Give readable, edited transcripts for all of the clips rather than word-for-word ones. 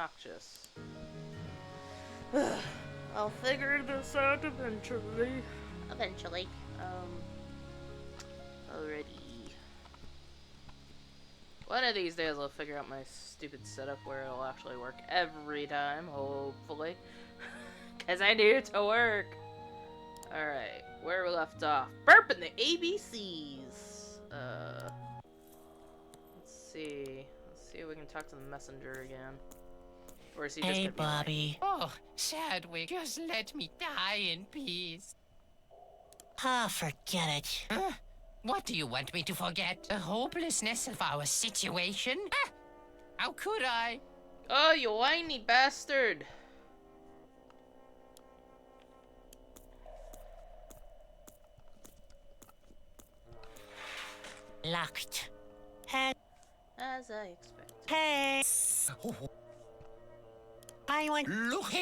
obnoxious. I'll figure this out eventually. Eventually. Already. One of these days I'll figure out my stupid setup where it'll actually work every time, hopefully. Cause I need it to work. Alright, where we left off. Burping the ABCs. Let's see. Let's see if we can talk to the messenger again. Or is he just gonna be Bobby. Oh, Chadwick, just let me die in peace. Ah, forget it. Huh? What do you want me to forget? The hopelessness of our situation? Ah, how could I? Oh, you whiny bastard! Locked. Head. As I expected. Hey. I want. Look,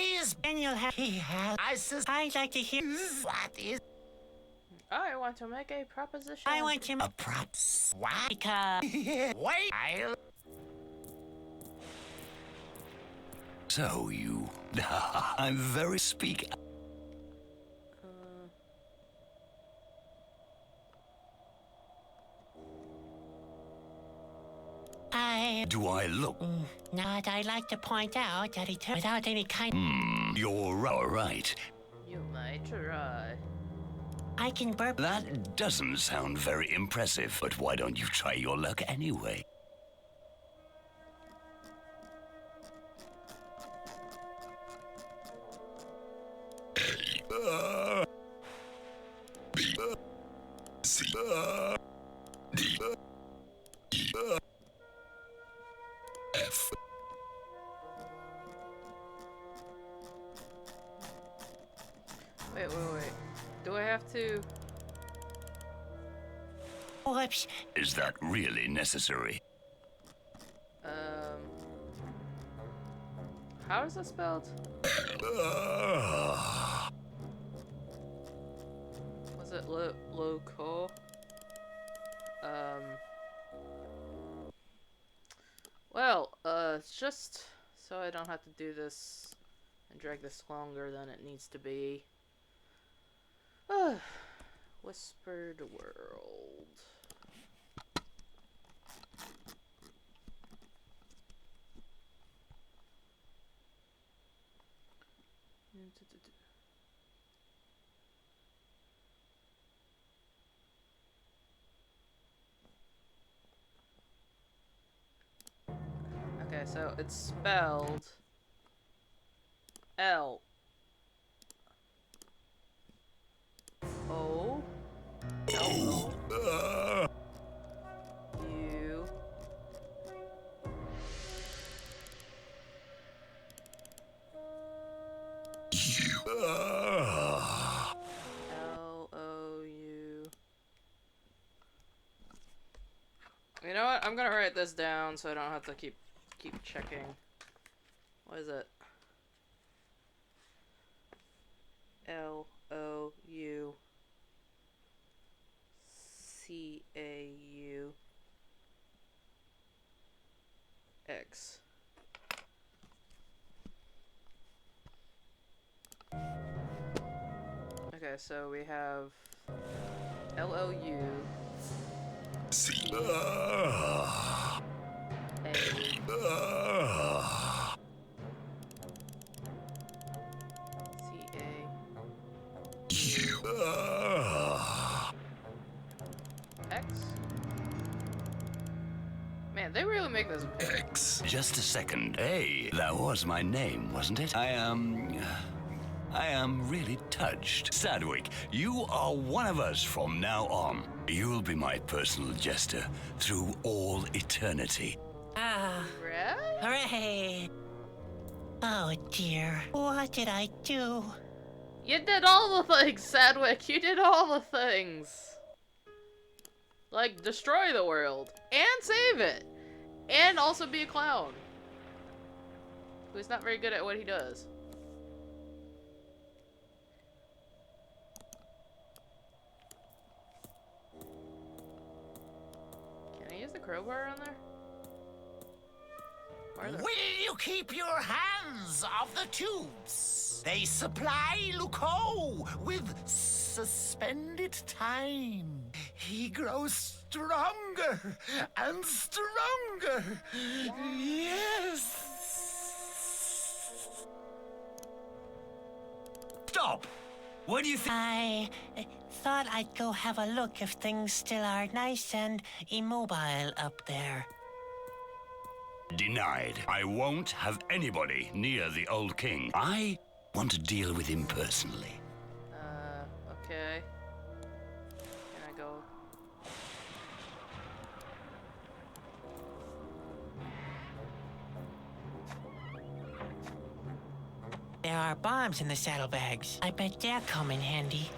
And you'll have. he has. I'd like to hear. What is I want to make a proposition. I want to. a props? What? Because. Wait, I'll. So you... I'm very speak... Do I look... Not, I'd like to point out that he took without any kind. You're all right. You might try. I can burp. That doesn't sound very impressive, but why don't you try your luck anyway? F. Wait. Do I have to... Whoops. Is that really necessary? How is that spelled? Was it local? Well, it's just so I don't have to do this and drag this longer than it needs to be. Whispered World. Okay, so it's spelled L O L O U L O U. You know what? I'm gonna write this down so I don't have to keep checking. What is it? L O U C A U X. Okay, so we have L O U C. A X? Man, they really make this big. X. Just a second. Hey, that was my name, wasn't it? I am really touched. Sadwick, you are one of us from now on. You'll be my personal jester through all eternity. Ah. Right? Hooray. Oh dear. What did I do? You did all the things, Sadwick. You did all the things. Like, destroy the world. And save it. And also be a clown. Who's not very good at what he does. Can I use the crowbar on there? Why the- Will you keep your hands off the tubes? They supply Luco with suspended time. He grows stronger and stronger. Yes. Stop! What do you think? I thought I'd go have a look if things still are nice and immobile up there. Denied. I won't have anybody near the old king. I want to deal with him personally. Okay. Can I go? There are bombs in the saddlebags. I bet they'll come in handy.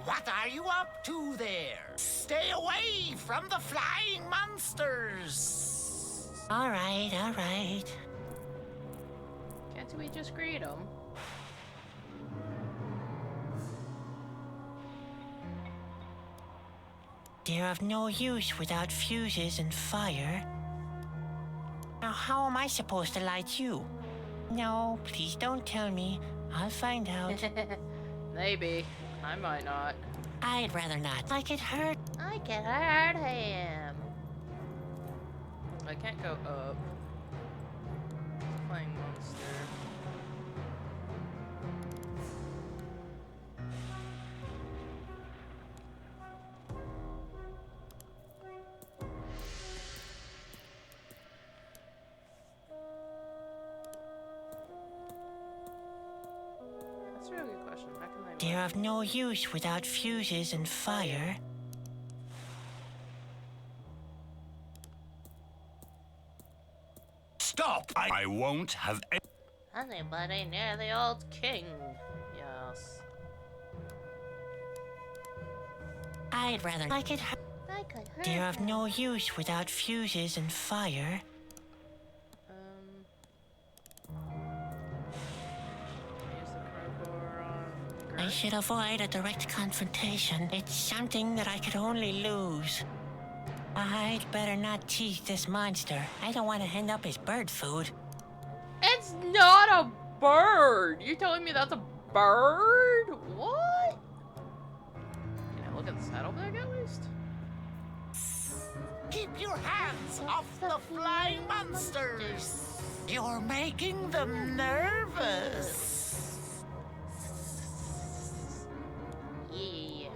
What are you up to there? Stay away from the flying monsters. All right, all right. Can't we just greet him? They're of no use without fuses and fire. Now, how am I supposed to light you? No, please don't tell me. I'll find out. Maybe. I might not. I'd rather not. I could hurt. I can hurt him. I can't go up. Flying monster. That's a really good question. How can I? They're of no use without fuses and fire. Stop! I won't have Anybody near the old king? Yes. I'd rather. I could hurt. I could hurt They're of no use without fuses and fire. Use the crowbar on I Gert. should avoid a direct confrontation. It's something that I could only lose. I'd better not tease this monster. I don't want to end up as bird food. It's not a bird! You telling me that's a bird? What? Can I look at the saddlebag at least? Keep your hands off the flying monsters. You're making them nervous. Yeah.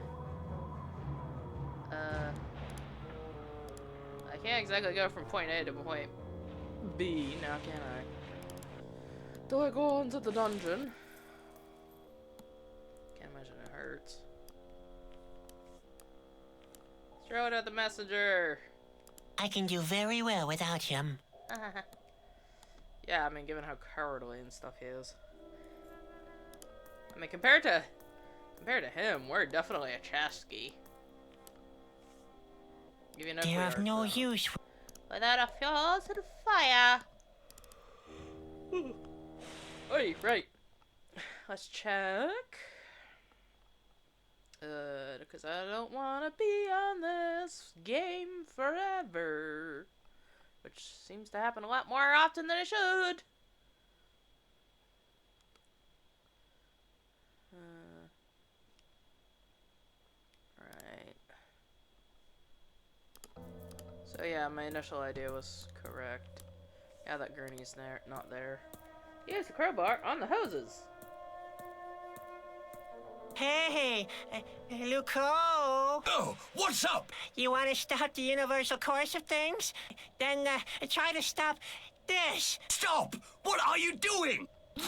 I can't exactly go from point A to point B now, can I? Do I go into the dungeon? Can't imagine it hurts. Throw it at the messenger! I can do very well without him. Yeah, I mean, given how cowardly and stuff he is. I mean, compared to him, we're definitely a Chasky. Even if we They're of are no grown. use. Without a fuse and fire. Oi, right. Let's check. Because I don't want to be on this game forever. Which seems to happen a lot more often than it should. Right. So yeah, my initial idea was correct. Yeah, that gurney's there, not there. Use the crowbar on the hoses. Hey, Luco! Oh, what's up? You want to stop the universal course of things? Then try to stop this. Stop! What are you doing? No!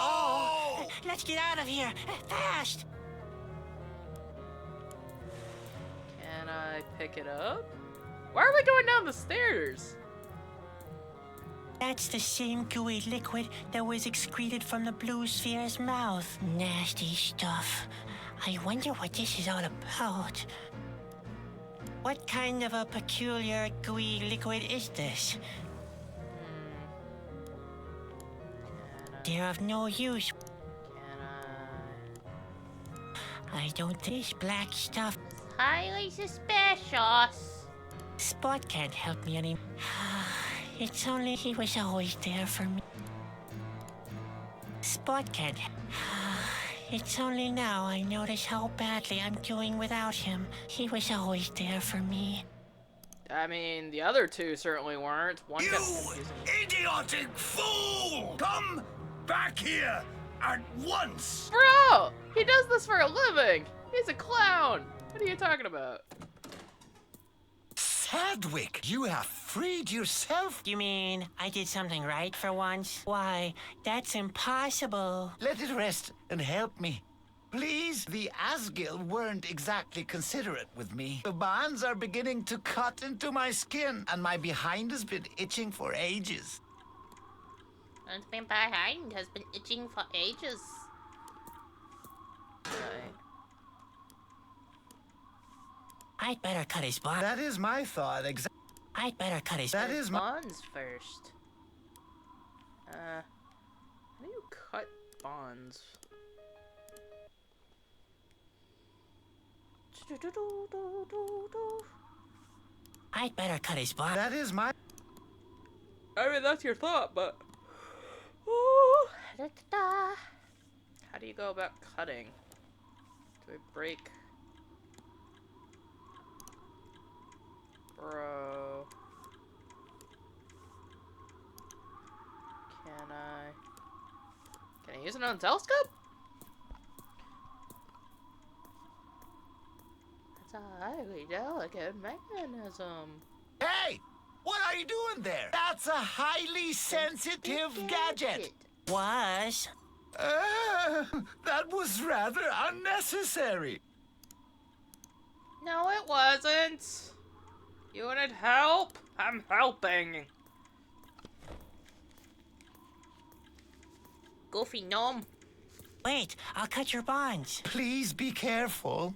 Oh, let's get out of here fast. Can I pick it up? Why are we going down the stairs? That's the same gooey liquid that was excreted from the blue sphere's mouth. Nasty stuff. I wonder what this is all about. What kind of a peculiar gooey liquid is this? They're of no use. Can I don't think this black stuff. highly suspicious. Spot can't help me anymore. It's only he was always there for me. Spot can't. It's only now I notice how badly I'm doing without him. He was always there for me. I mean, the other two certainly weren't. One You kept confusing me. idiotic fool! Come back here at once! Bro! He does this for a living! He's a clown! What are you talking about? Sadwick, you have freed yourself. You mean I did something right for once? Why, that's impossible. Let it rest and help me. Please, the Asgil weren't exactly considerate with me. The bonds are beginning to cut into my skin, and my behind has been itching for ages. And been behind has been itching for ages. Right. I'd better cut his bond. That is my thought. I'd better cut his. That is my. Bonds first. How do you cut bonds? I'd better cut his bond. That is my. I mean, that's your thought, but... Da-da-da. How do you go about cutting? Do I break... Bro... Can I use it on a telescope? It's a highly delicate mechanism. Hey! What are you doing there? That's a highly sensitive gadget. Was. That was rather unnecessary. No, it wasn't. You wanted help? I'm helping. Goofy gnome. Wait, I'll cut your bonds. Please be careful.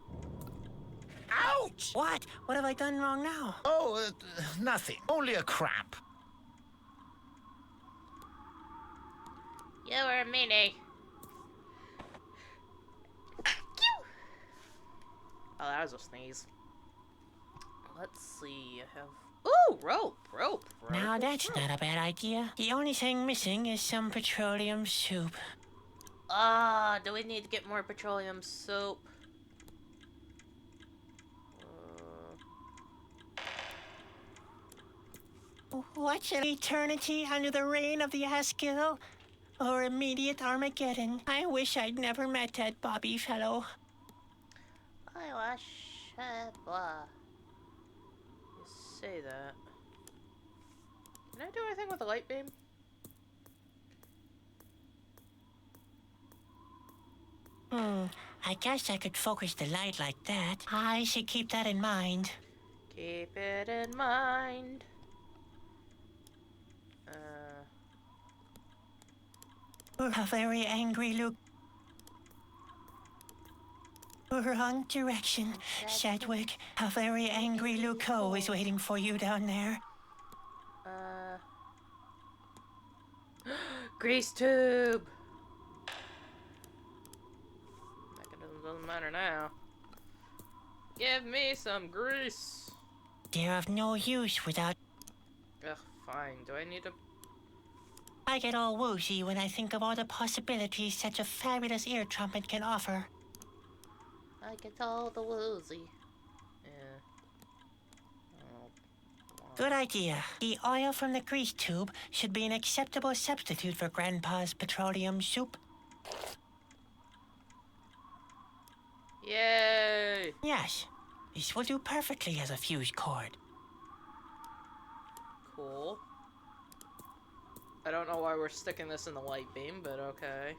Ouch! What? What have I done wrong now? Oh, nothing. Only a cramp. You were a meanie. Oh, that was a sneeze. Let's see. I have. Ooh, rope. Now that's not a bad idea. The only thing missing is some petroleum soup. Do we need to get more petroleum soap? What's an eternity under the reign of the Asgil? Or immediate Armageddon? I wish I'd never met that Bobby fellow. I wish. Blah. You say that. Can I do anything with a light beam? I guess I could focus the light like that. I should keep that in mind. Keep it in mind. A very angry look. Wrong direction, Sedgwick. A very angry Luco is waiting for you down there. Grease tube! Mechanism doesn't matter now. Give me some grease! They're of no use without. Ugh, fine. Do I need to... I get all woozy when I think of all the possibilities such a fabulous ear trumpet can offer. I get all the woozy. Yeah. Oh, Good idea. The oil from the grease tube should be an acceptable substitute for Grandpa's petroleum soup. yay! Yes, this will do perfectly as a fuse cord. Cool. I don't know why we're sticking this in the light beam, but okay.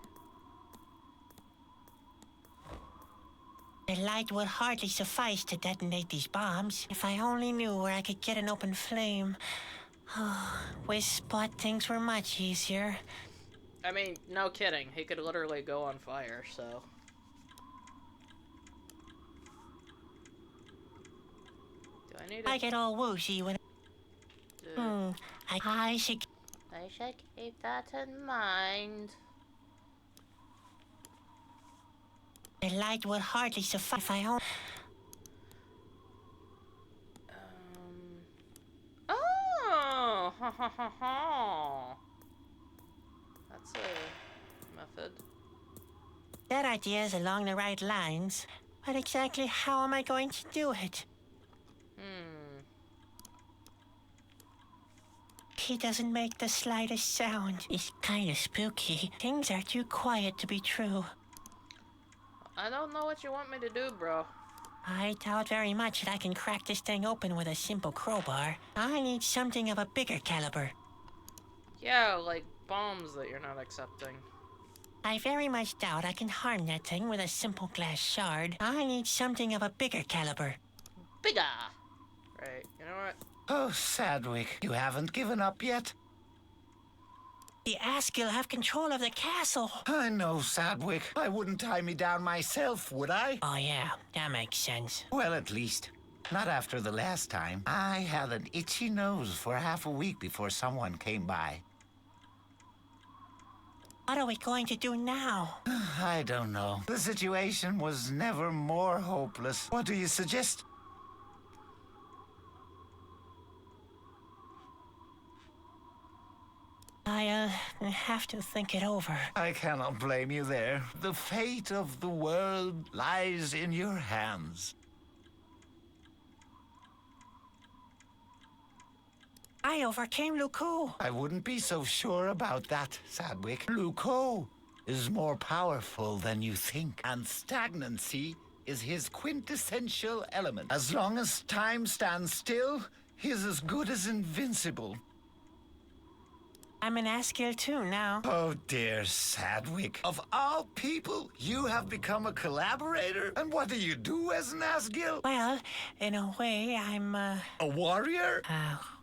The light would hardly suffice to detonate these bombs. If I only knew where I could get an open flame. With Spot, things were much easier. I mean, no kidding. He could literally go on fire, so... Do I need to... I get all woozy when. I should. I should keep that in mind. The light would hardly suffice if I only. That's a method. That idea is along the right lines, but exactly how am I going to do it? He doesn't make the slightest sound. It's kind of spooky. Things are too quiet to be true. I don't know what you want me to do, bro. I doubt very much that I can crack this thing open with a simple crowbar. I need something of a bigger caliber. Yeah, like bombs that you're not accepting. I very much doubt I can harm that thing with a simple glass shard. I need something of a bigger caliber. Bigger! Right, you know what? Oh, Sadwick, you haven't given up yet? The Asgill have control of the castle. I know, Sadwick. I wouldn't tie me down myself, would I? Oh yeah, that makes sense. Well, at least. Not after the last time. I had an itchy nose for half a week before someone came by. What are we going to do now? I don't know. The situation was never more hopeless. What do you suggest? I'll have to think it over. I cannot blame you there. The fate of the world lies in your hands. I overcame Luko. I wouldn't be so sure about that, Sadwick. Luko is more powerful than you think, and stagnancy is his quintessential element. As long as time stands still, he's as good as invincible. I'm an Asgill too now. Oh dear, Sadwick. Of all people, you have become a collaborator? And what do you do as an Asgill? Well, in a way, I'm, A warrior?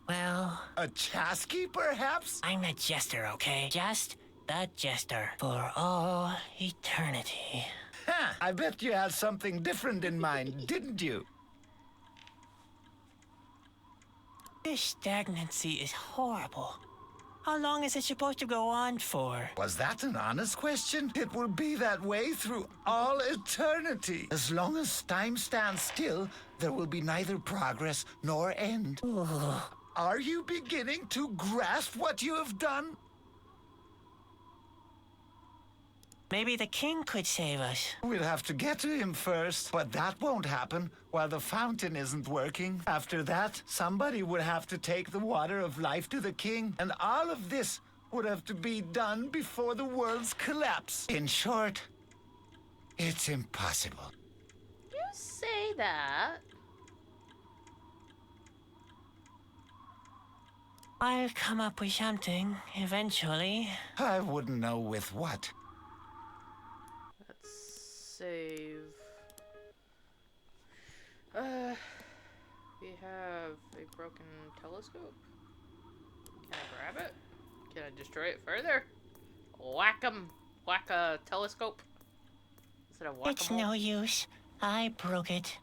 well, A Chasky, perhaps? I'm a jester, okay? Just the jester. For all eternity. Huh, I bet you had something different in mind, didn't you? This stagnancy is horrible. How long is it supposed to go on for? Was that an honest question? It will be that way through all eternity. As long as time stands still, there will be neither progress nor end. Are you beginning to grasp what you have done? Maybe the king could save us. We'll have to get to him first, but that won't happen while the fountain isn't working. After that, somebody would have to take the water of life to the king, and all of this would have to be done before the world's collapse. In short, it's impossible. You say that. I'll come up with something, eventually. I wouldn't know with what. Let's save. We have a broken telescope. Can I grab it? Can I destroy it further? Whack 'em! Whack a telescope. Instead of whack It's no use. I broke it.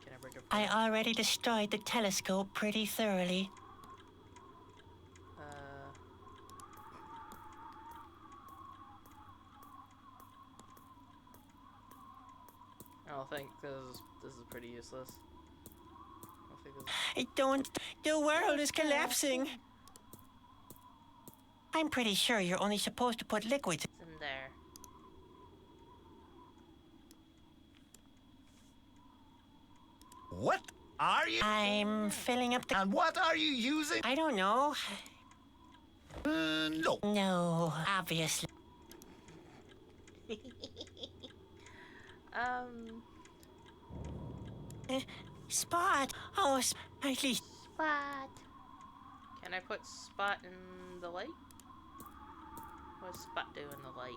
Can I break it? I already destroyed the telescope pretty thoroughly. I don't think this is pretty useless. I don't think this I don't. The world is collapsing. I'm pretty sure you're only supposed to put liquids. is in there. What are you? I'm filling up the. And what are you using? I don't know. No. No, obviously. Spot. Oh, at least. Spot. Can I put Spot in the light? What does Spot do in the light?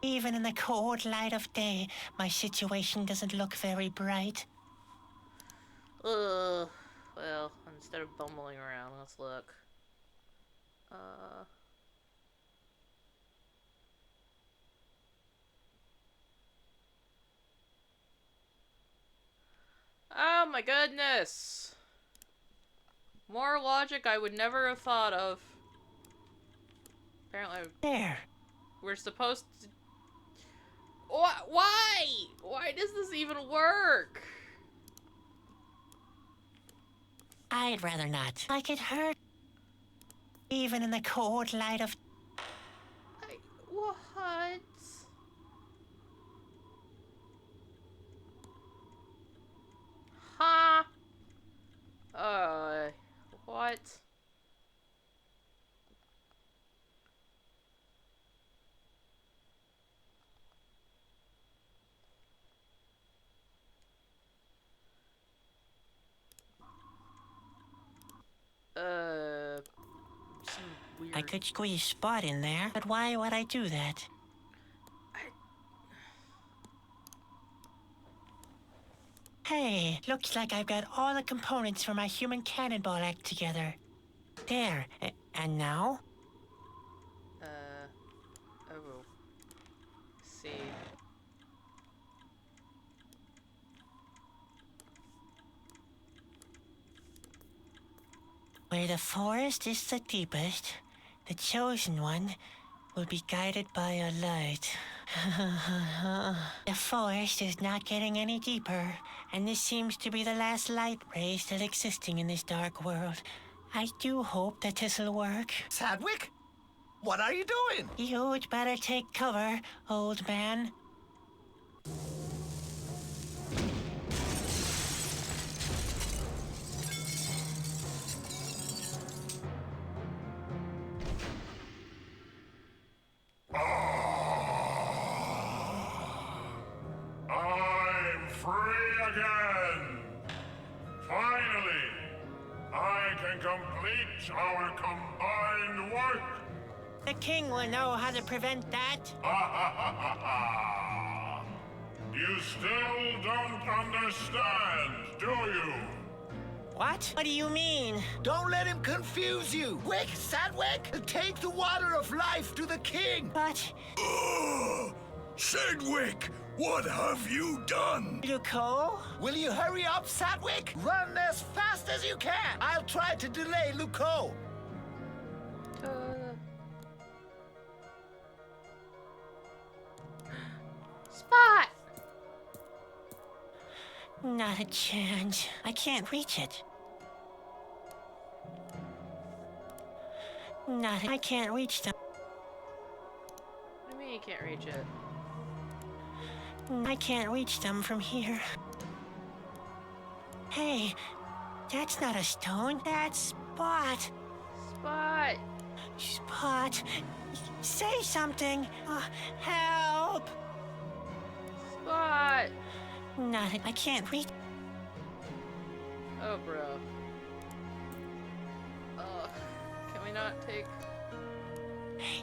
Even in the cold light of day, my situation doesn't look very bright. Ugh. Well, instead of bumbling around, let's look. Oh my goodness! More logic I would never have thought of. Apparently, There. we're supposed to... Why? Why does this even work? I'd rather not. Like it hurt. Even in the cold light of... What? Huh? What? Some weird... I could squeeze Spot in there, but why would I do that? Hey, looks like I've got all the components for my human cannonball act together. There. And now? Oh. See. Where the forest is the deepest, the chosen one will be guided by a light. The forest is not getting any deeper, and this seems to be the last light ray still existing in this dark world. I do hope that this'll work. Sadwick? What are you doing? You'd better take cover, old man. I'm free again! Finally! I can complete our combined work! The king will know how to prevent that. You still don't understand, do you? What? What do you mean? Don't let him confuse you. Quick, Sadwick! Take the water of life to the king! But, Sedgwick, what have you done? Luco? Will you hurry up, Sadwick? Run as fast as you can! I'll try to delay Luco. Spot! Not a chance. I can't reach it. I can't reach them. What do you mean you can't reach it? I can't reach them from here. Hey, that's not a stone. That's Spot. Spot! Spot, say something. Help! Spot! I can't reach. Oh, bro. Can we not take...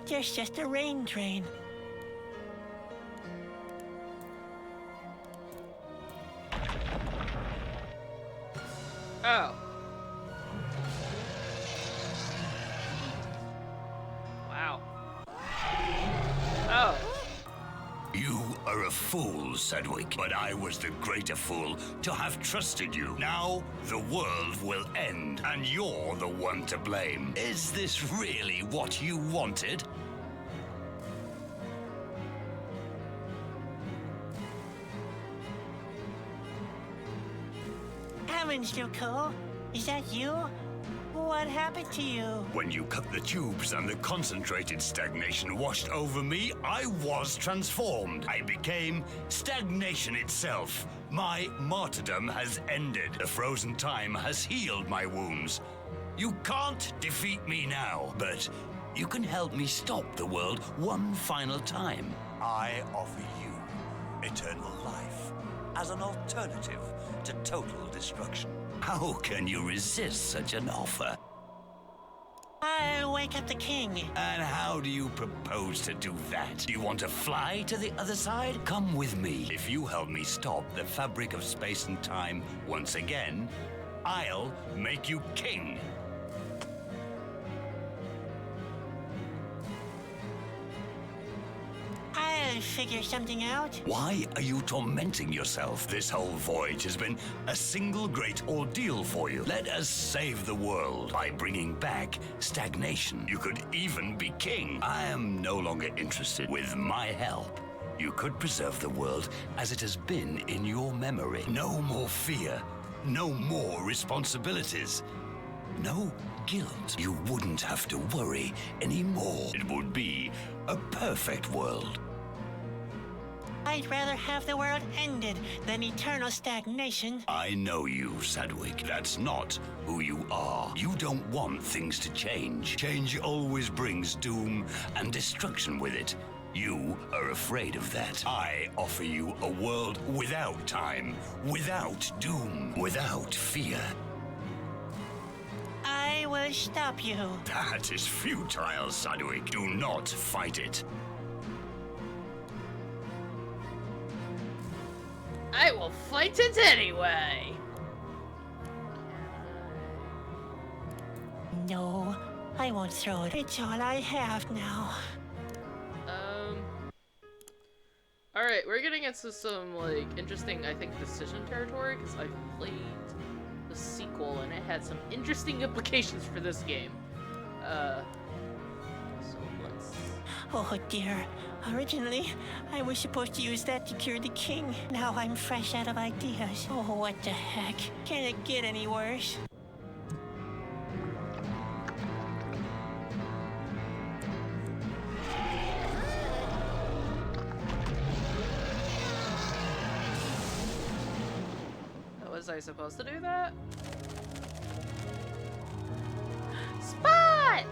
There's just a rain drain. Oh. Wow. Oh. You are a fool, Sedgwick, but I was the greater fool to have trusted you. Now, the world will end, and you're the one to blame. Is this really what you wanted? Heavens, Luco, is that you? What happened to you? When you cut the tubes and the concentrated stagnation washed over me, I was transformed. I became stagnation itself. My martyrdom has ended. The frozen time has healed my wounds. You can't defeat me now, but you can help me stop the world one final time. I offer you eternal life as an alternative to total destruction. How can you resist such an offer? I'll wake up the king. And how do you propose to do that? Do you want to fly to the other side? Come with me. If you help me stop the fabric of space and time once again, I'll make you king. I'll figure something out. Why are you tormenting yourself? This whole voyage has been a single great ordeal for you. Let us save the world by bringing back stagnation. You could even be king. I am no longer interested. With my help, you could preserve the world as it has been in your memory. No more fear, No more responsibilities. No guilt. You wouldn't have to worry anymore. It would be a perfect world. I'd rather have the world ended than eternal stagnation. I know you, Sadwick. That's not who you are. You don't want things to change. Change always brings doom and destruction with it. You are afraid of that. I offer you a world without time, without doom, without fear. I will stop you. That is futile, Sadwick. Do not fight it. I will fight it anyway! No, I won't throw it. It's all I have now. Alright, we're getting into some, like, interesting, I think, decision territory, because I played the sequel, and it had some interesting implications for this game. So let's... Oh dear. Originally, I was supposed to use that to cure the king. Now I'm fresh out of ideas. Oh, what the heck? Can it get any worse? Was I supposed to do that? Spot!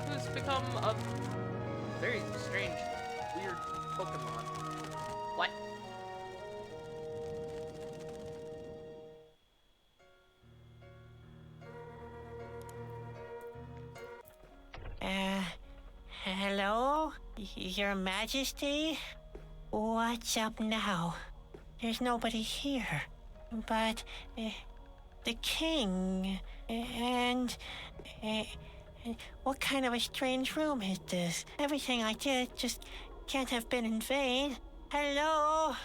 Who's become a very strange, weird Pokemon. What? Hello? Your Majesty? What's up now? There's nobody here. But, the king, and, what kind of a strange room is this? Everything I did just can't have been in vain. Hello?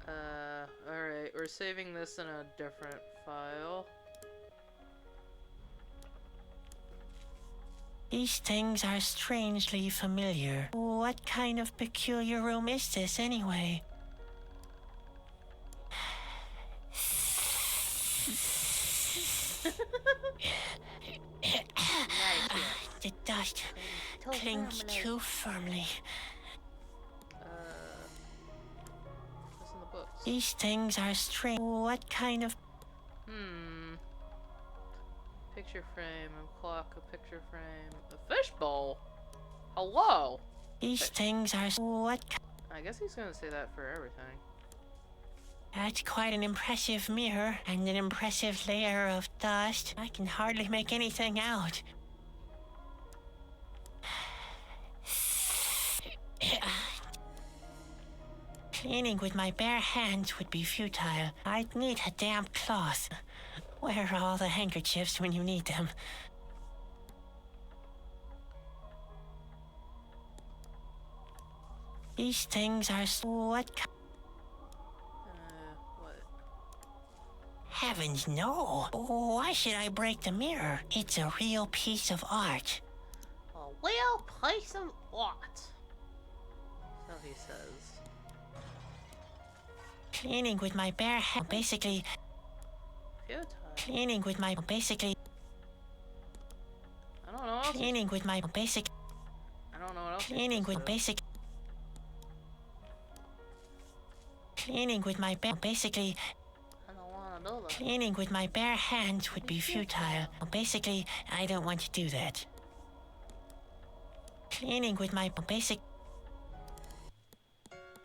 Alright, we're saving this in a different file. These things are strangely familiar. What kind of peculiar room is this, anyway? The dust clings too firmly. What's in the books? These things are strange. What kind of... Picture frame, a clock, a picture frame, a fishbowl? Hello? These things are... What... I guess he's gonna say that for everything. That's quite an impressive mirror, and an impressive layer of dust. I can hardly make anything out. Cleaning with my bare hands would be futile. I'd need a damp cloth. Where are all the handkerchiefs when you need them? These things are... What... What? Heavens, no! Why should I break the mirror? It's a real piece of art. A real piece of art. So he says. Cleaning with my bare hands... Basically... Futile. Cleaning with my... Basically... I don't know what else. Cleaning with my... Basic... I don't know what else. Cleaning with basic... Cleaning with my bare... Basically... I don't want to do that. Cleaning with my bare hands would be futile. Basically, I don't want to do that. Cleaning with my... Basic...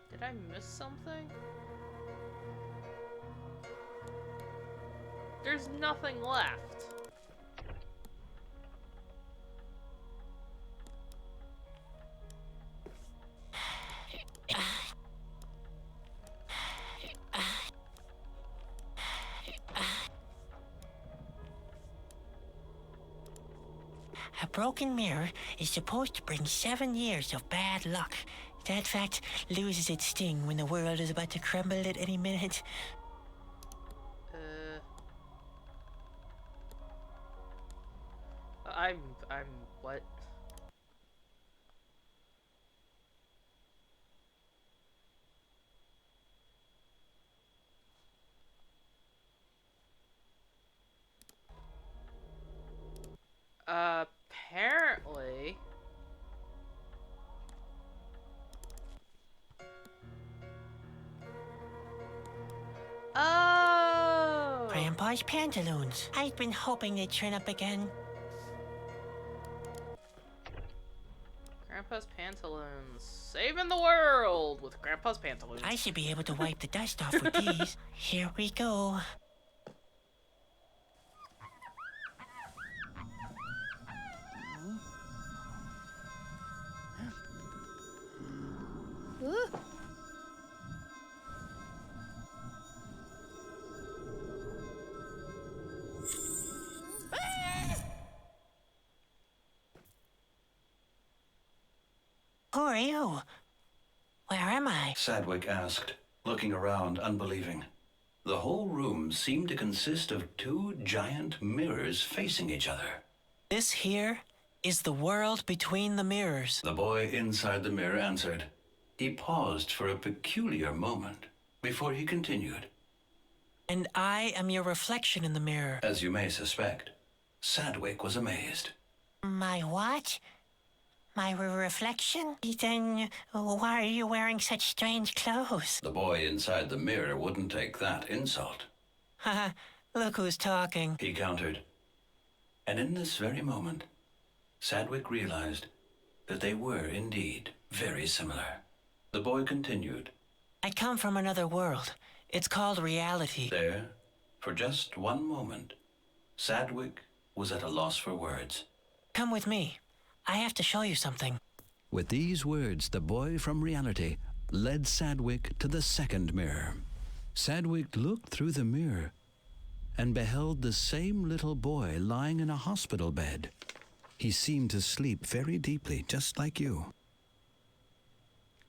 Did I miss something? There's nothing left. A broken mirror is supposed to bring 7 years of bad luck. That fact loses its sting when the world is about to crumble at any minute. I'm what? Grandpa's pantaloons. I've been hoping they'd turn up again. Grandpa's pantaloons. Saving the world with Grandpa's pantaloons. I should be able to wipe the dust off with these. Here we go. Who are you? Where am I? Sadwick asked, looking around unbelieving. The whole room seemed to consist of two giant mirrors facing each other. This here is the world between the mirrors. The boy inside the mirror answered. He paused for a peculiar moment before he continued. And I am your reflection in the mirror. As you may suspect, Sadwick was amazed. My what? My reflection? Then why are you wearing such strange clothes? The boy inside the mirror wouldn't take that insult. Haha, look who's talking. He countered. And in this very moment, Sadwick realized that they were indeed very similar. The boy continued. I come from another world. It's called reality. There, for just one moment, Sadwick was at a loss for words. Come with me. I have to show you something. With these words, the boy from reality led Sadwick to the second mirror. Sadwick looked through the mirror and beheld the same little boy lying in a hospital bed. He seemed to sleep very deeply, just like you.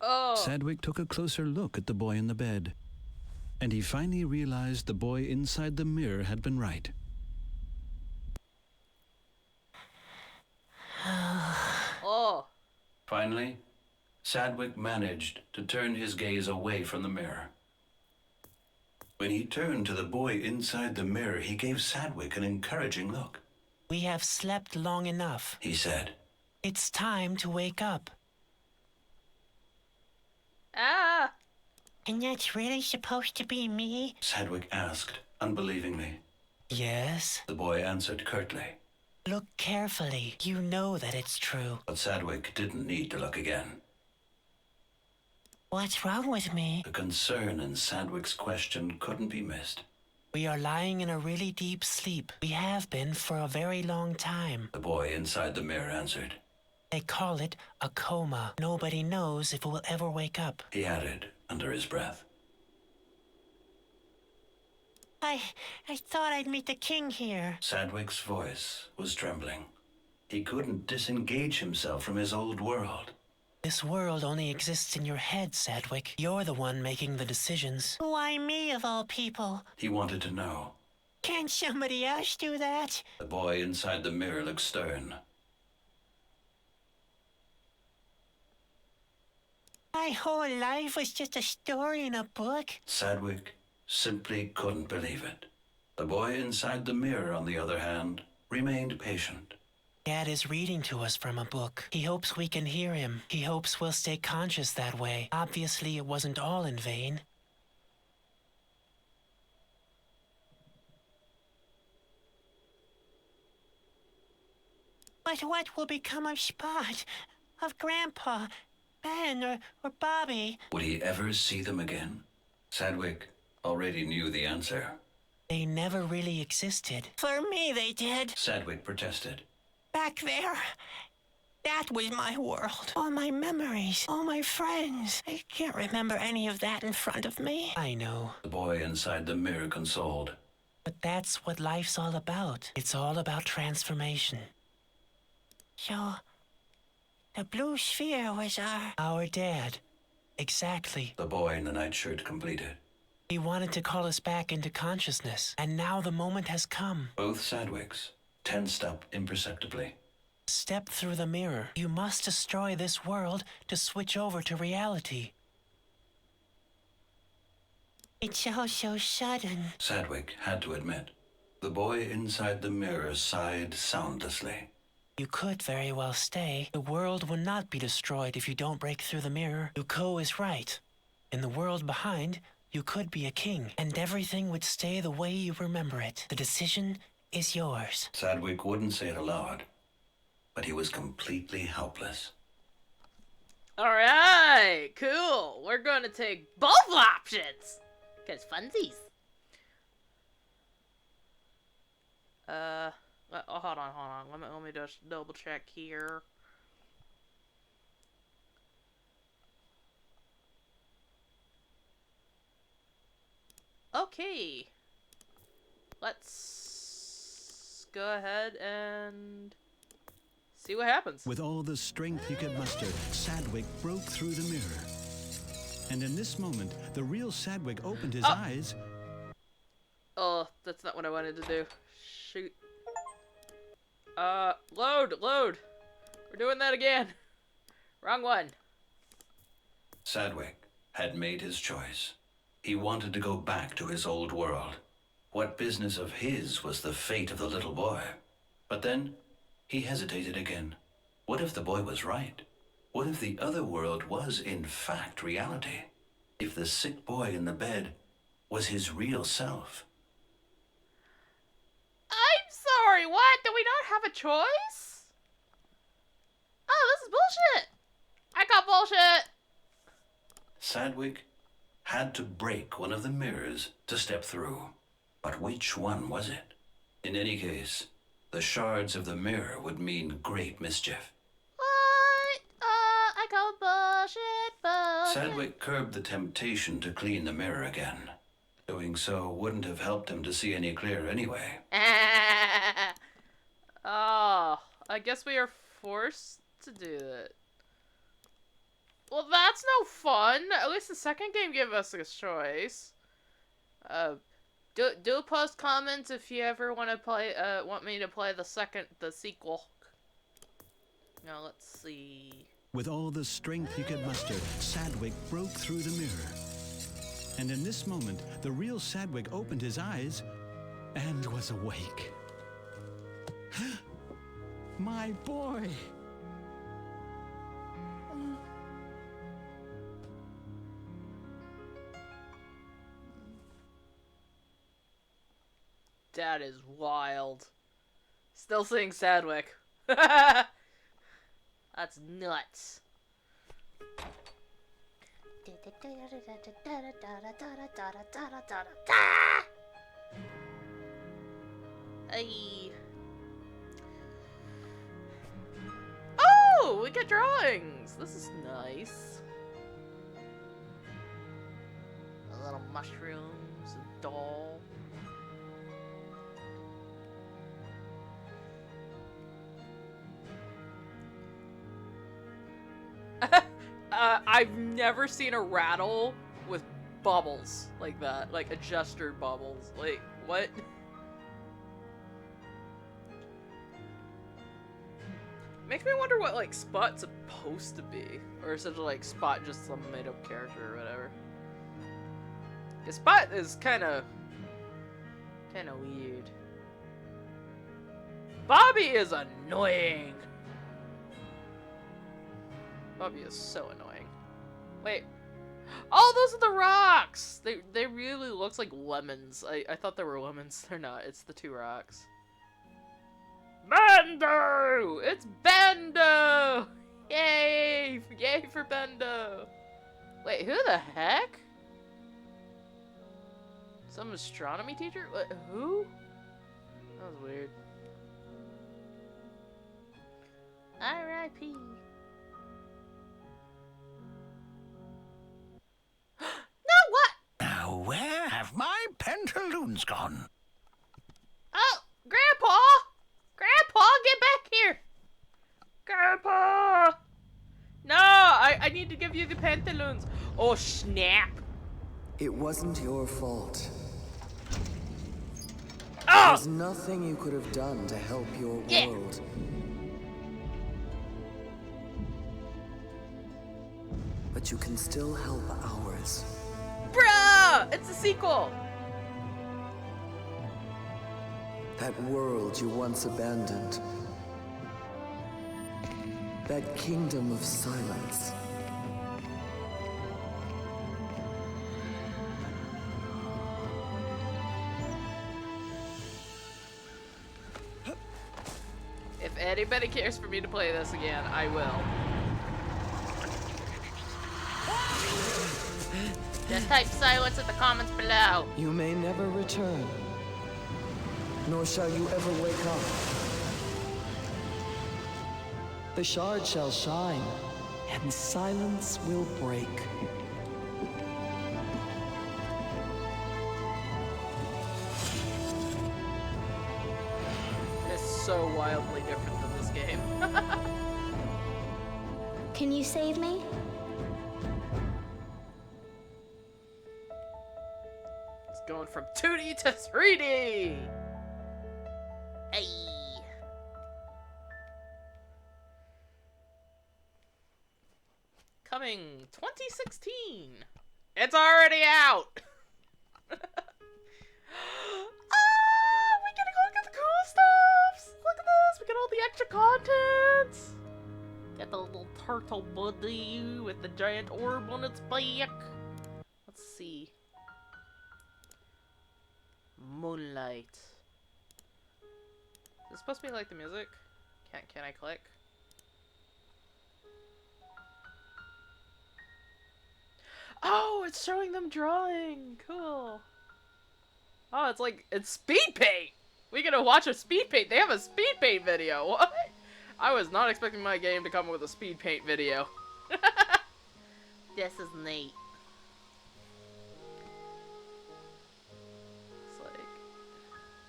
Oh. Sadwick took a closer look at the boy in the bed, and he finally realized the boy inside the mirror had been right. Oh. Finally, Sadwick managed to turn his gaze away from the mirror. When he turned to the boy inside the mirror, he gave Sadwick an encouraging look. We have slept long enough. He said. It's time to wake up. Ah. And that's really supposed to be me? Sadwick asked, unbelievingly. Yes. The boy answered curtly. Look carefully. You know that it's true. But Sadwick didn't need to look again. What's wrong with me? The concern in Sadwick's question couldn't be missed. We are lying in a really deep sleep. We have been for a very long time. The boy inside the mirror answered. They call it a coma. Nobody knows if it will ever wake up. He added under his breath. I thought I'd meet the king here. Sadwick's voice was trembling. He couldn't disengage himself from his old world. This world only exists in your head, Sadwick. You're the one making the decisions. Why me, of all people? He wanted to know. Can't somebody else do that? The boy inside the mirror looked stern. My whole life was just a story in a book. Sadwick simply couldn't believe it. The boy inside the mirror, on the other hand, remained patient. Dad is reading to us from a book. He hopes we can hear him. He hopes we'll stay conscious that way. Obviously, it wasn't all in vain. But what will become of Spot? Of Grandpa? Ben or Bobby? Would he ever see them again? Sadwick already knew the answer. They never really existed. For me, they did. Sadwick protested. Back there, that was my world. All my memories, all my friends. I can't remember any of that in front of me. I know. The boy inside the mirror consoled. But that's what life's all about. It's all about transformation. So, the blue sphere was our dad. Exactly. The boy in the nightshirt completed. He wanted to call us back into consciousness, and now the moment has come. Both Sadwicks tensed up imperceptibly. Step through the mirror. You must destroy this world to switch over to reality. It's all so sudden. Sadwick had to admit. The boy inside the mirror sighed soundlessly. You could very well stay. The world will not be destroyed if you don't break through the mirror. Yuko is right. In the world behind, You could be a king, and everything would stay the way you remember it. The decision is yours. Sadwick wouldn't say it aloud, but he was completely helpless. Alright, cool. We're gonna take both options. Cause funsies. Hold on. Let me just double check here. Okay. Let's go ahead and see what happens. With all the strength he could muster, Sadwick broke through the mirror. And in this moment, the real Sadwick opened his eyes. Oh, that's not what I wanted to do. Shoot. Load. We're doing that again. Wrong one. Sadwick had made his choice. He wanted to go back to his old world. What business of his was the fate of the little boy? But then, he hesitated again. What if the boy was right? What if the other world was in fact reality? If the sick boy in the bed was his real self? I'm sorry, what? Do we not have a choice? Oh, this is bullshit. I got bullshit. Sadwick had to break one of the mirrors to step through. But which one was it? In any case, the shards of the mirror would mean great mischief. What? I call bullshit. Sadwick curbed the temptation to clean the mirror again. Doing so wouldn't have helped him to see any clearer anyway. Oh, I guess we are forced to do it. Well, that's no fun. At least the second game gave us a choice. Do post comments if you ever want to play. Want me to play the sequel. Now let's see. With all the strength he could muster, Sadwick broke through the mirror. And in this moment, the real Sadwick opened his eyes and was awake. My boy! That is wild. Still seeing Sadwick. That's nuts. Hey. Oh, we get drawings. This is nice. Little mushrooms, a doll. I've never seen a rattle with bubbles like that, like adjuster bubbles. Like, what? Makes me wonder what, like, Spot's supposed to be. Or is it, like, Spot just some made-up character or whatever? Because Spot is kind of weird. Bobby is annoying! Bobby is so annoying. Wait. Oh, those are the rocks! They really look like lemons. I thought they were lemons. They're not. It's the two rocks. Bendo! It's Bendo! Yay! Yay for Bendo! Wait, who the heck? Some astronomy teacher? What, who? That was weird. R.I.P. No, what? Now, where have my pantaloons gone? Oh, Grandpa! Grandpa, get back here! Grandpa! No, I need to give you the pantaloons. Oh, snap. It wasn't your fault. Oh! There's nothing you could have done to help your world. But you can still help ours. Bruh! It's a sequel! That world you once abandoned. That kingdom of silence. anybody cares for me to play this again, I will. Just type silence in the comments below. You may never return, nor shall you ever wake up. The shard shall shine, and silence will break. It's so wildly different than this game. Can you save me? It's going from 2D to 3D! Hey. Coming 2016! It's already out! We get to go look at the cool stuff! Look at this! We get all the extra content! Got the little turtle buddy with the giant orb on its back. Let's see. Moonlight. Is this supposed to be like the music? Can I click? Oh, it's showing them drawing. Cool. Oh, it's speed paint. We get to watch a speed paint. They have a speed paint video. What? I was not expecting my game to come with a speed paint video. This is neat. It's like,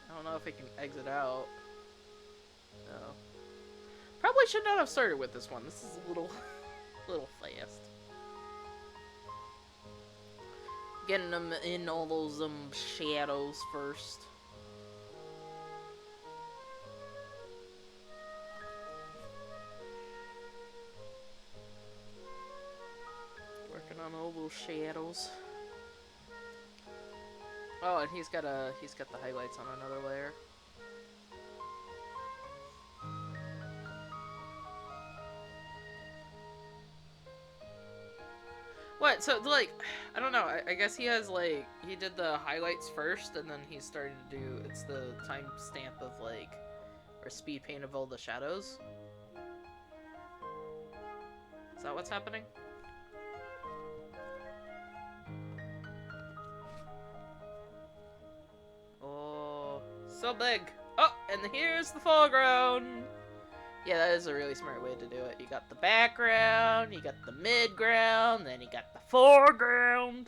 I don't know if it can exit out. No. Probably should not have started with this one. This is a little fast. Getting them in all those shadows first. Working on all those shadows. Oh, and he's got the highlights on another layer. What? So, like, I don't know. I guess he has, like, he did the highlights first, and then he started to do, it's the timestamp of, like, or speed paint of all the shadows. Is that what's happening? Oh, so big. Oh, and here's the foreground. Yeah, that is a really smart way to do it. You got the background, you got the midground, then you got the foreground.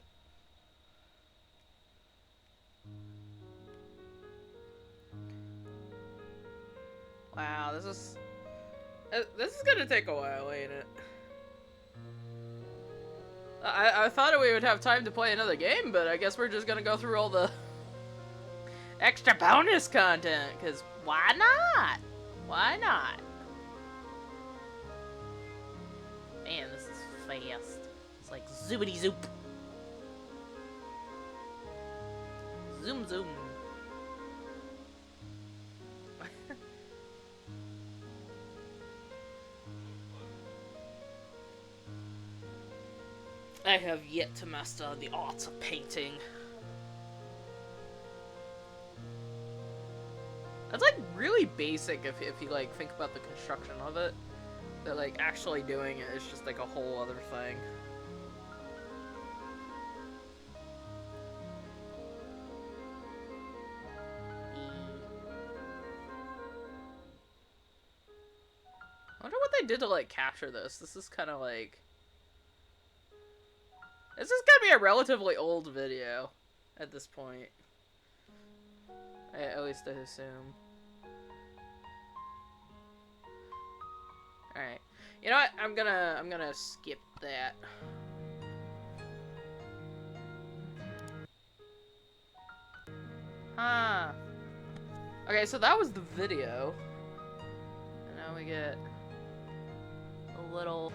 Wow, this is gonna take a while, ain't it? I thought we would have time to play another game, but I guess we're just gonna go through all the extra bonus content, because why not? Why not? Man, this is fast. It's like zoobity zoop. Zoom zoom. I have yet to master the art of painting. That's like really basic if you like think about the construction of it. But like actually doing it is just like a whole other thing. I wonder what they did to like capture this. This is kind of like... This is gonna be a relatively old video at this point. At least I assume. Alright. You know what? I'm gonna skip that. Huh. Okay, so that was the video. And now we get a little...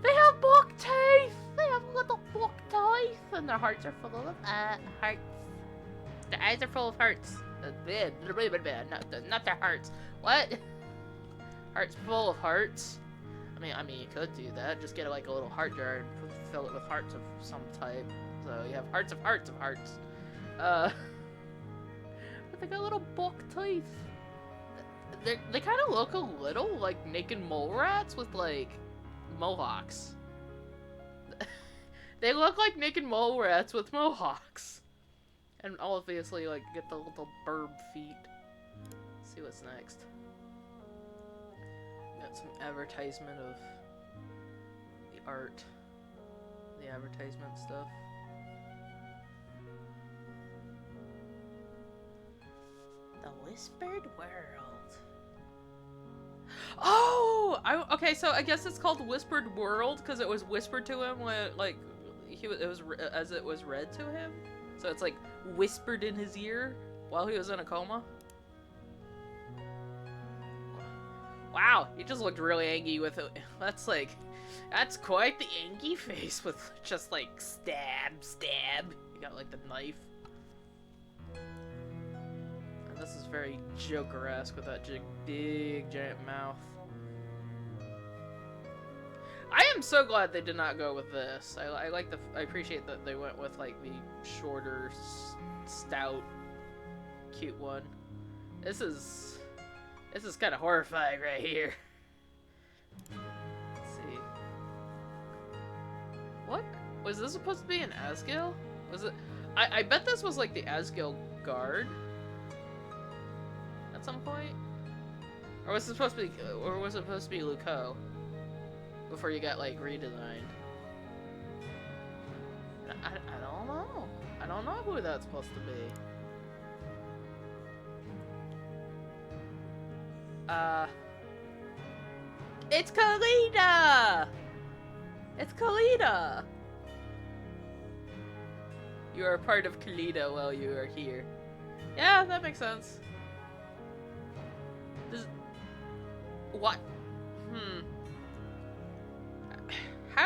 They have buck teeth! They have little buck teeth! And their hearts are full of hearts. Their eyes are full of hearts. Not their hearts. What? Hearts full of hearts? I mean, you could do that. Just get like a little heart jar and fill it with hearts of some type. So you have hearts of hearts of hearts. But they got little buck teeth. They kind of look a little like naked mole rats with like mohawks. They look like naked mole rats with mohawks. And obviously, like, get the little burb feet. Let's see what's next. Got some advertisement of the art. The advertisement stuff. The Whispered World. Oh! Okay, so I guess it's called Whispered World because it was whispered to him when, like, as it was read to him. So it's like whispered in his ear while he was in a coma. Wow, he just looked really angry with it. That's quite the angry face with just like stab. You got like the knife. And this is very Joker-esque with that big giant mouth. I am so glad they did not go with this. I appreciate that they went with like the shorter, stout, cute one. This is kind of horrifying right here. Let's see. What? Was this supposed to be an Asgil? Was it? I bet this was like the Asgil guard at some point. Or was it supposed to be? Or was it supposed to be Luco? Before you got like redesigned. I don't know. I don't know who that's supposed to be. It's Kalina! It's Kalina! You are a part of Kalina while you are here. Yeah, that makes sense. What?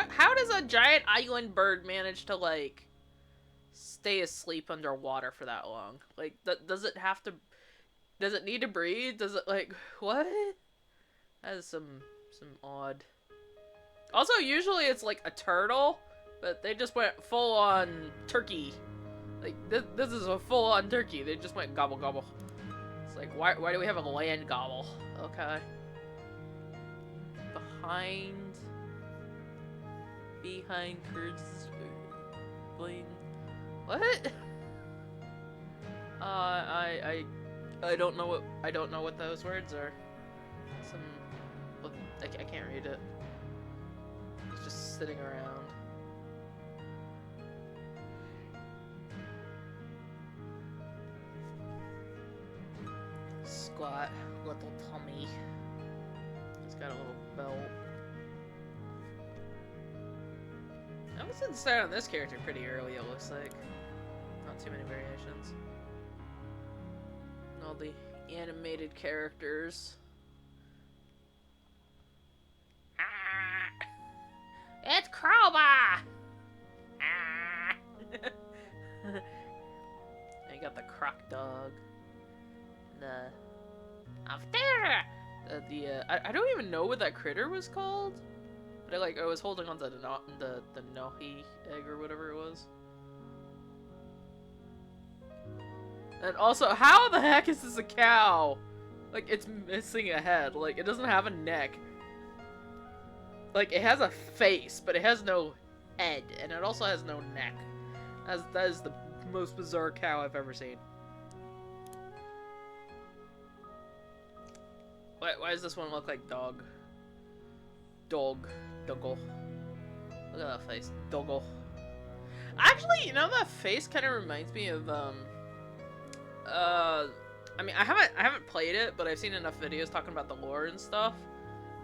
How does a giant island bird manage to, like, stay asleep underwater for that long? Like, does it have to... Does it need to breathe? Does it, like... What? That is some odd... Also, usually it's, like, a turtle, but they just went full-on turkey. Like, this is a full-on turkey. They just went gobble gobble. It's like, why do we have a land gobble? Okay. Behind Kurt's bling. What? I don't know what those words are. I can't read it. It's just sitting around. Squat, little tummy. He's got a little belt. I was gonna start on this character pretty early, it looks like. Not too many variations. And all the animated characters. Ah! It's Crowbar! Ah! You got the croc dog. The... Up there! I don't even know what that critter was called. But I was holding on to the Nohi egg or whatever it was. And also, how the heck is this a cow? Like, it's missing a head. Like, it doesn't have a neck. Like, it has a face, but it has no head. And it also has no neck. That is the most bizarre cow I've ever seen. Why does this one look like dog? Doggle. Look at that face. Doggle. Actually, you know, that face kind of reminds me of, I mean, I haven't played it, but I've seen enough videos talking about the lore and stuff,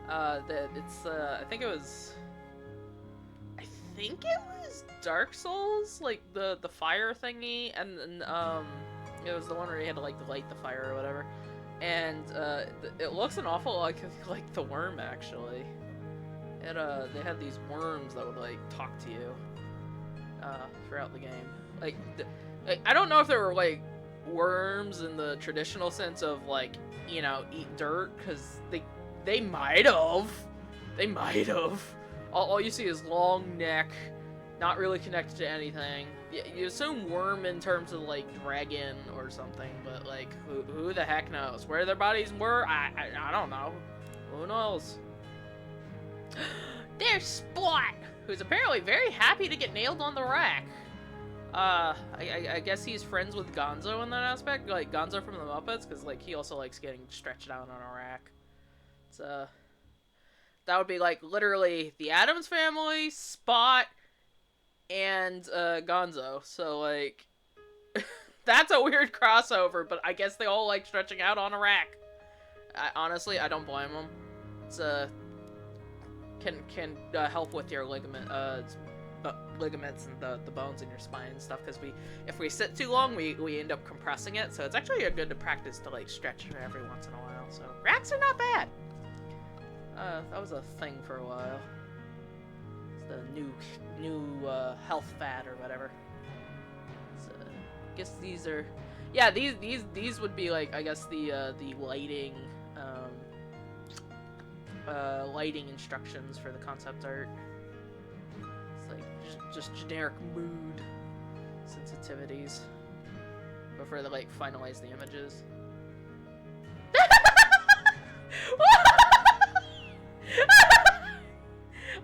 that it's, I think it was Dark Souls, like, the fire thingy, and then, it was the one where you had to, like, light the fire or whatever, and, it looks an awful lot like the worm, actually. They had these worms that would, like, talk to you, throughout the game. Like, I don't know if there were, like, worms in the traditional sense of, like, you know, eat dirt, because they might have. They might have. All you see is long neck, not really connected to anything, you assume worm in terms of like dragon or something, but like who the heck knows where their bodies were? I don't know. Who knows? There's Splat, who's apparently very happy to get nailed on the rack. I guess he's friends with Gonzo in that aspect, like Gonzo from the Muppets, because like he also likes getting stretched out on a rack. It's that would be like literally the Addams Family, Spot, and Gonzo. So like that's a weird crossover, but I guess they all like stretching out on a rack. Honestly, I don't blame them. It's can help with your ligaments and the bones in your spine and stuff, because if we sit too long, we end up compressing it. So it's actually a good practice to like stretch every once in a while. So racks are not bad. That was a thing for a while. It's the new health fad or whatever. So I guess these are, yeah, these would be like, I guess the lighting lighting instructions for the concept art. It's like just generic mood sensitivities before they like finalize the images.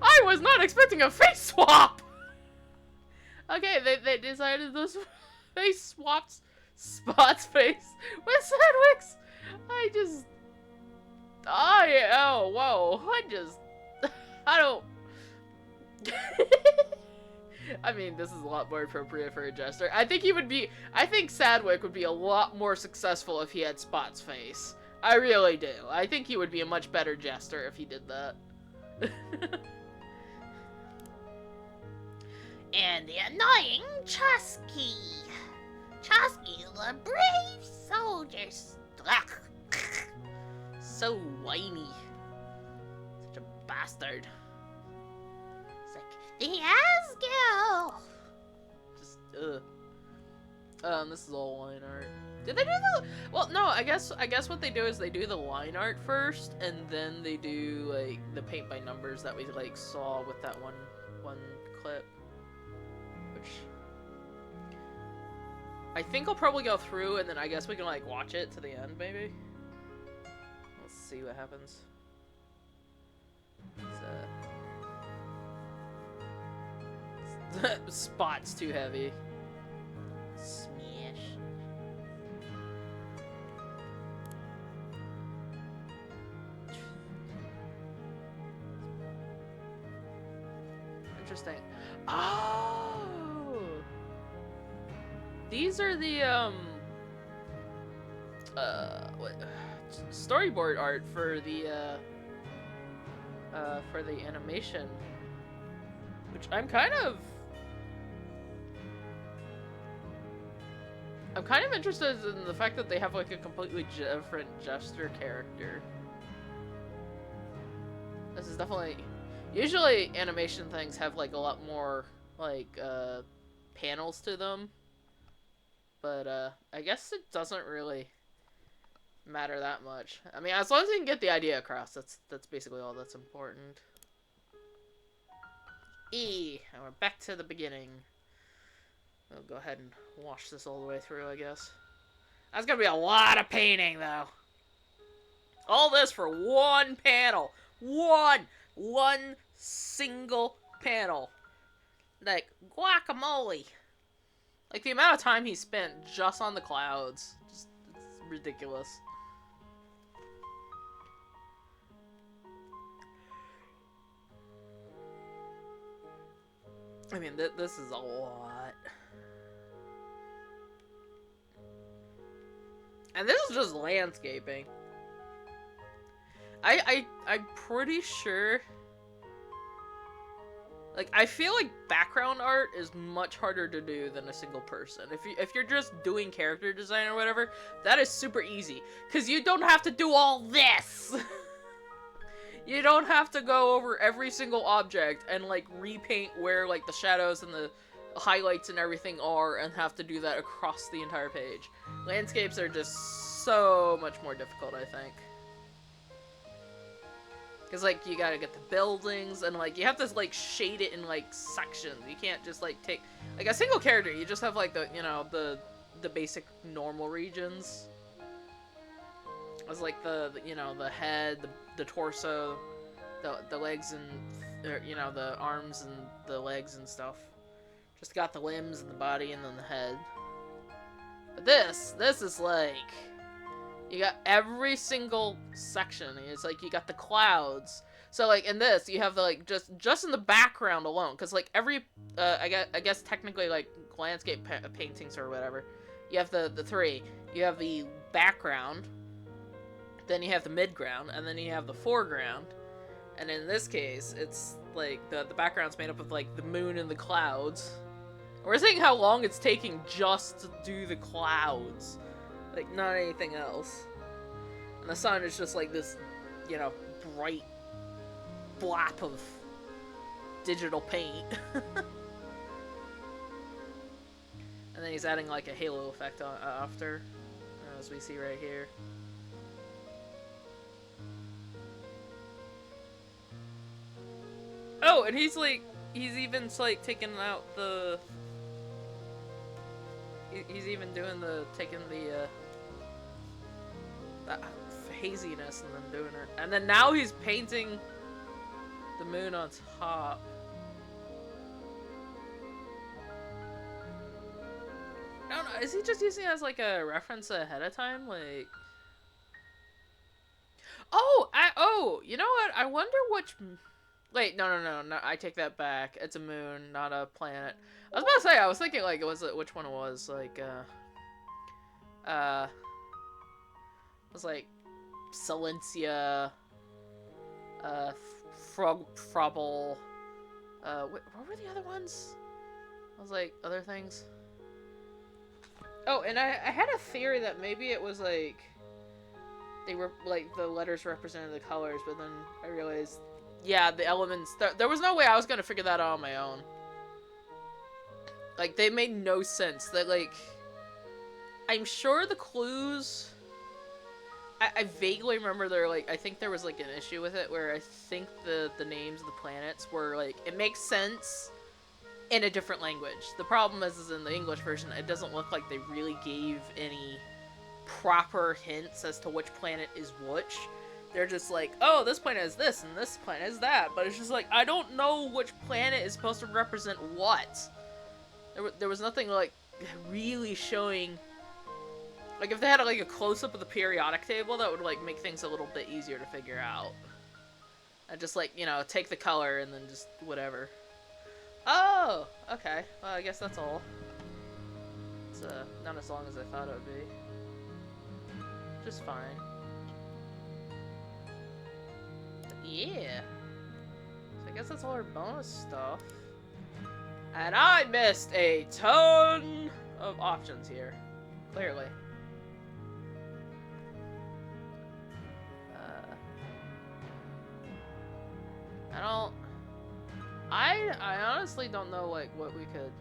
I was not expecting a face swap! Okay, they decided those face swaps Spot's face with Sedgwick's. Oh, whoa. I don't... I mean, this is a lot more appropriate for a jester. I think Sadwick would be a lot more successful if he had Spot's face. I really do. I think he would be a much better jester if he did that. And the annoying Chusky. Chusky's a brave soldier. So whiny. Such a bastard. It's like, the Asgill! Just, this is all line art. Did they do the... Well, no, I guess what they do is they do the line art first, and then they do, like, the paint by numbers that we, like, saw with that one clip. Which... I think I'll probably go through, and then I guess we can, like, watch it to the end, maybe? Let's see what happens. Spot's too heavy. Smash. Interesting. Oh! These are the, storyboard art for the animation. Which I'm kind of interested in the fact that they have like a completely different jester character. This is definitely... Usually animation things have like a lot more like panels to them. But I guess it doesn't really matter that much. I mean, as long as you can get the idea across, that's basically all that's important. And we're back to the beginning. We'll go ahead and wash this all the way through, I guess. That's gonna be a lot of painting, though. All this for one panel. One single panel. Like, guacamole. Like, the amount of time he spent just on the clouds. Just, it's ridiculous. I mean, this is a lot. And this is just landscaping. I'm pretty sure... Like, I feel like background art is much harder to do than a single person. If you're just doing character design or whatever, that is super easy. Because you don't have to do all this! You don't have to go over every single object and, like, repaint where, like, the shadows and the highlights and everything are and have to do that across the entire page. Landscapes are just so much more difficult, I think. Because, like, you gotta get the buildings, and, like, you have to, like, shade it in, like, sections. You can't just, like, take... like a single character, you just have like the, you know, the basic normal regions. It's like the you know, the head, the torso, the legs and, or, you know, the arms and the legs and stuff. Just got the limbs and the body and then the head. But this is like, you got every single section. It's like you got the clouds. So like in this, you have the like just in the background alone, because like every I guess technically like landscape paintings or whatever, you have the three. You have the background, then you have the midground, and then you have the foreground. And in this case, it's like the background's made up of like the moon and the clouds. We're seeing how long it's taking just to do the clouds, like not anything else. And the sun is just like this, you know, bright blap of digital paint. And then he's adding like a halo effect on after, as we see right here. Oh, and he's even like taking out the. He's even doing taking the that haziness and then doing it, and then now he's painting the moon on top. I don't know. Is he just using it as like a reference ahead of time, like? Oh, you know what? I wonder which. Wait, no, I take that back. It's a moon, not a planet. I was about to say, I was thinking, like, which one it was, like, it was, like, Silencia, Frobble, what were the other ones? I was, like, other things? Oh, and I had a theory that maybe it was, like, they were, like, the letters represented the colors, but then I realized, yeah, the elements, there was no way I was gonna figure that out on my own. Like, they made no sense. That, like, I'm sure the clues, I vaguely remember there, like, I think there was, like, an issue with it where I think the names of the planets were, like, it makes sense in a different language. The problem is in the English version, it doesn't look like they really gave any proper hints as to which planet is which. They're just like, oh, this planet is this, and this planet is that. But it's just like, I don't know which planet is supposed to represent what. There was nothing, like, really showing... Like, if they had, like, a close-up of the periodic table, that would, like, make things a little bit easier to figure out. And just, like, you know, take the color and then just whatever. Oh! Okay. Well, I guess that's all. It's, not as long as I thought it would be. Just fine. Yeah. So I guess that's all our bonus stuff. And I missed a ton of options here. Clearly. I honestly don't know, like, what we could...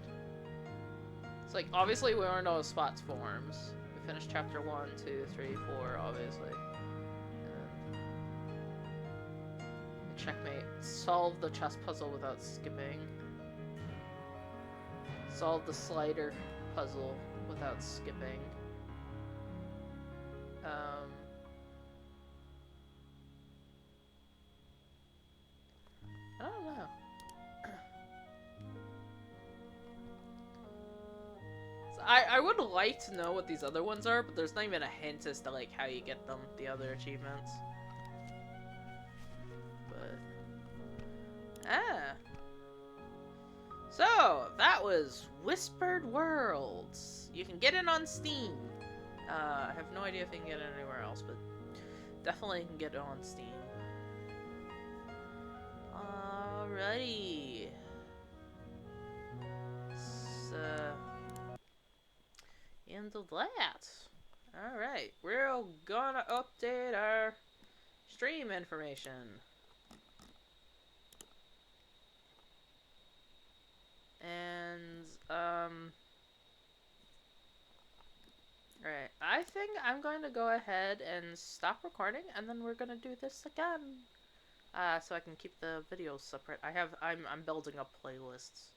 It's like, obviously we already know spots forms. We finished chapter 1, 2, 3, 4, obviously. Checkmate. Solve the chess puzzle without skipping. Solve the slider puzzle without skipping. I don't know. So I would like to know what these other ones are, but there's not even a hint as to, like, how you get them, the other achievements. So, that was Whispered Worlds. You can get it on Steam. I have no idea if you can get it anywhere else, but definitely can get it on Steam. Alrighty. So, into that. Alright, we're gonna update our stream information. And, alright, I think I'm going to go ahead and stop recording, and then we're gonna do this again. So I can keep the videos separate. I'm building up playlists.